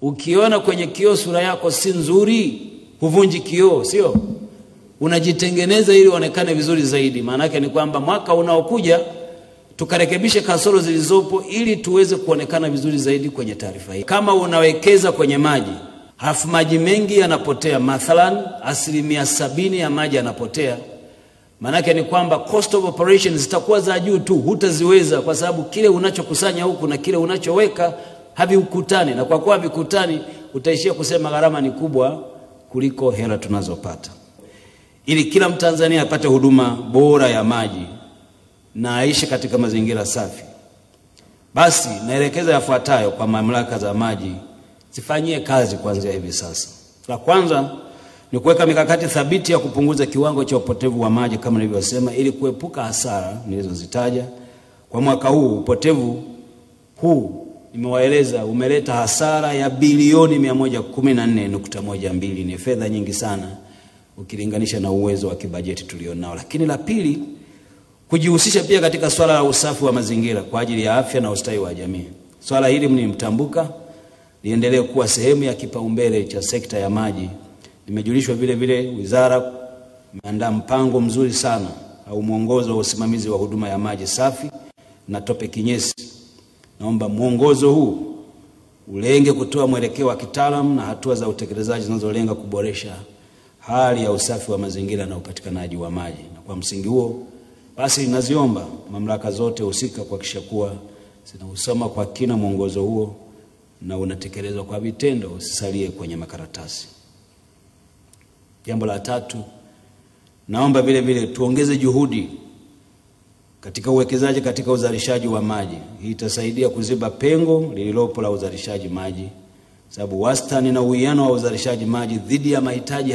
Ukiona kwenye kioo sura yako si nzuri, huvunji kioo, sio? Unajitengeneza ili uonekane vizuri zaidi. Maana yake ni kwamba mwaka unaokuja tukarekebishe kasoro zilizopo ili tuweze kuonekana vizuri zaidi kwenye taarifa hii. Kama unawekeza kwenye maji, halafu maji mengi yanapotea, mathalan 70% ya maji yanapotea, maana yake ni kwamba cost of operations zitakuwa za juu tu, hutaziweza kwa sababu kile unachokusanya huku na kile unachoweka havikutani, na kwa kuwa havikutani utaishia kusema gharama ni kubwa kuliko hela tunazopata. Ili kila Mtanzania apate huduma bora ya maji na aishi katika mazingira safi, basi naelekeza yafuatayo kwa mamlaka za maji zifanyie kazi kuanzia hivi sasa. La kwanza ni kuweka mikakati thabiti ya kupunguza kiwango cha upotevu wa maji kama nilivyosema, ili kuepuka hasara nilizozitaja. Kwa mwaka huu upotevu huu nimewaeleza umeleta hasara ya bilioni 114.12. Ni fedha nyingi sana ukilinganisha na uwezo wa kibajeti tulionao. Lakini la pili, kujihusisha pia katika swala la usafi wa mazingira kwa ajili ya afya na ustawi wa jamii. Swala hili mnimtambuka liendelee kuwa sehemu ya kipaumbele cha sekta ya maji. Nimejulishwa vile vile wizara imeandaa mpango mzuri sana au mwongozo wa usimamizi wa huduma ya maji safi na tope kinyesi. Naomba mwongozo huu ulenge kutoa mwelekeo wa kitaalamu na hatua za utekelezaji zinazolenga kuboresha hali ya usafi wa mazingira na upatikanaji wa maji. Na kwa msingi huo basi ninaziomba mamlaka zote husika kuhakikisha kuwa zinausoma kwa kina mwongozo huo na unatekelezwa kwa vitendo, usisalie kwenye makaratasi. Jambo la tatu, naomba vile vile tuongeze juhudi katika uwekezaji katika uzalishaji wa maji. Hii itasaidia kuziba pengo lililopo la uzalishaji maji, sababu wastani na uwiano wa uzalishaji maji dhidi ya mahitaji